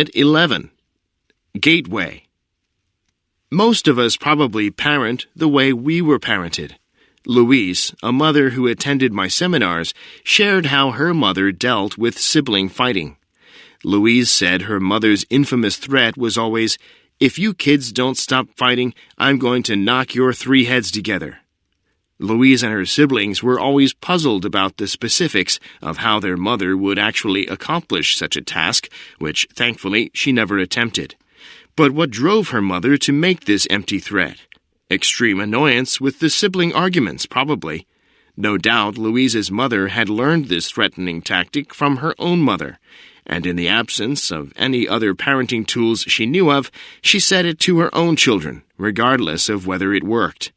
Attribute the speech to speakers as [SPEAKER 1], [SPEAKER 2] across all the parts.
[SPEAKER 1] At 11. Gateway. Most of us probably parent the way we were parented. Louise, a mother who attended my seminars, shared how her mother dealt with sibling fighting. Louise said her mother's infamous threat was always, "If you kids don't stop fighting, I'm going to knock your 3 heads together." Louise and her siblings were always puzzled about the specifics of how their mother would actually accomplish such a task, which, thankfully, she never attempted. But what drove her mother to make this empty threat? Extreme annoyance with the sibling arguments, probably. No doubt Louise's mother had learned this threatening tactic from her own mother, and in the absence of any other parenting tools she knew of, she said it to her own children, regardless of whether it worked.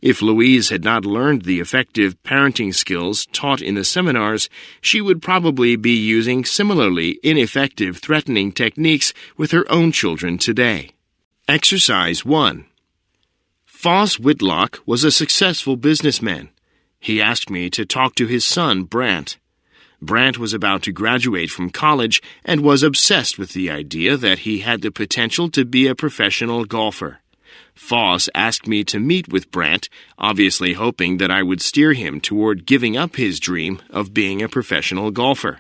[SPEAKER 1] If Louise had not learned the effective parenting skills taught in the seminars, she would probably be using similarly ineffective threatening techniques with her own children today. Exercise 1. Foss Whitlock was a successful businessman. He asked me to talk to his son, Brant. Brant was about to graduate from college and was obsessed with the idea that he had the potential to be a professional golfer. Foss asked me to meet with Brant, obviously hoping that I would steer him toward giving up his dream of being a professional golfer.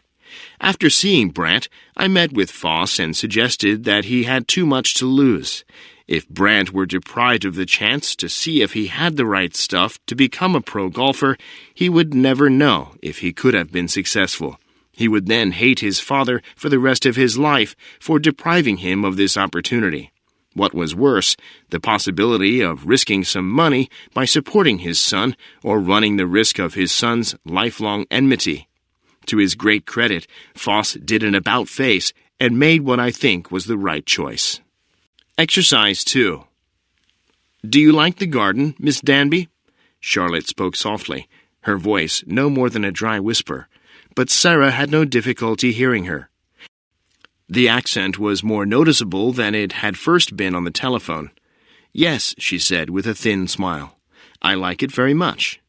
[SPEAKER 1] After seeing Brant, I met with Foss and suggested that he had too much to lose. If Brant were deprived of the chance to see if he had the right stuff to become a pro golfer, he would never know if he could have been successful. He would then hate his father for the rest of his life for depriving him of this opportunity. What was worse, the possibility of risking some money by supporting his son or running the risk of his son's lifelong enmity. To his great credit, Foss did an about-face and made what I think was the right choice. Exercise 2. Do you like the garden, Miss Danby? Charlotte spoke softly, her voice no more than a dry whisper, but Sarah had no difficulty hearing her. The accent was more noticeable than it had first been on the telephone. "Yes," she said with a thin smile. "I like it very much."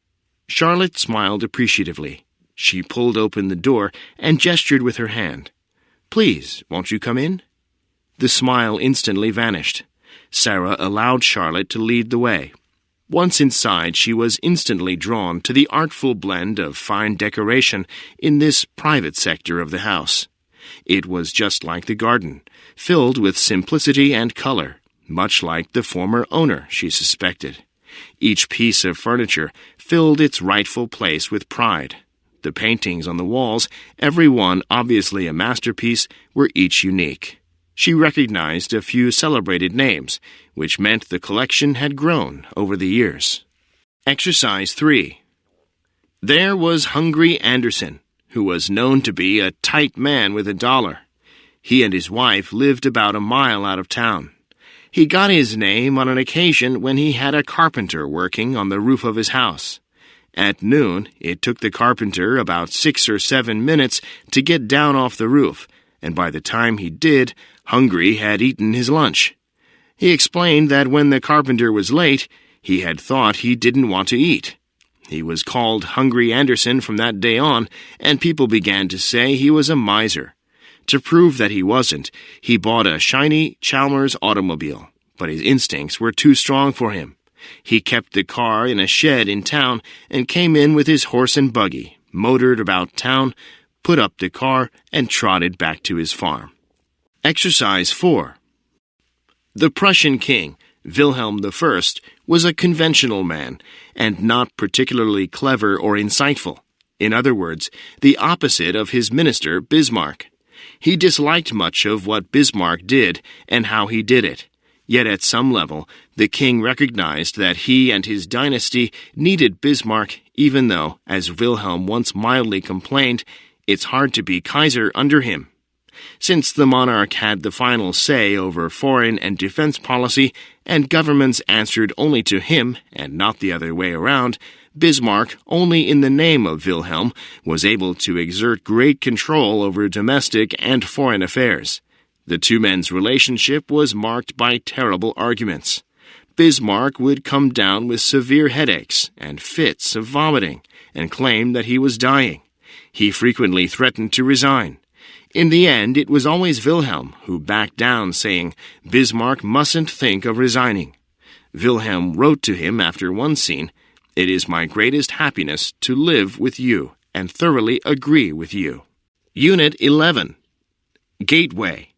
[SPEAKER 1] Charlotte smiled appreciatively. She pulled open the door and gestured with her hand. "Please, won't you come in?" The smile instantly vanished. Sarah allowed Charlotte to lead the way. Once inside, she was instantly drawn to the artful blend of fine decoration in this private sector of the house. It was just like the garden, filled with simplicity and color, much like the former owner, she suspected. Each piece of furniture filled its rightful place with pride. The paintings on the walls, every one obviously a masterpiece, were each unique. She recognized a few celebrated names, which meant the collection had grown over the years. Exercise 3. There was Hungry Anderson, who was known to be a tight man with $1. He and his wife lived about a mile out of town. He got his name on an occasion when he had a carpenter working on the roof of his house. At noon, it took the carpenter about 6 or 7 minutes to get down off the roof, and by the time he did, Hungry had eaten his lunch. He explained that when the carpenter was late, he had thought he didn't want to eat. He was called Hungry Anderson from that day on, and people began to say he was a miser. To prove that he wasn't, he bought a shiny Chalmers automobile, but his instincts were too strong for him. He kept the car in a shed in town and came in with his horse and buggy, motored about town, put up the car, and trotted back to his farm. Exercise 4. The Prussian king, Wilhelm I, was a conventional man and not particularly clever or insightful. In other words, the opposite of his minister, Bismarck. He disliked much of what Bismarck did and how he did it. Yet at some level, the king recognized that he and his dynasty needed Bismarck, even though, as Wilhelm once mildly complained, it's hard to be Kaiser under him. Since the monarch had the final say over foreign and defense policy, and governments answered only to him and not the other way around, Bismarck, only in the name of Wilhelm, was able to exert great control over domestic and foreign affairs. The two men's relationship was marked by terrible arguments. Bismarck would come down with severe headaches and fits of vomiting and claim that he was dying. He frequently threatened to resign. In the end, it was always Wilhelm who backed down, saying Bismarck mustn't think of resigning. Wilhelm wrote to him after one scene, "It is my greatest happiness to live with you and thoroughly agree with you." Unit 11. Gateway.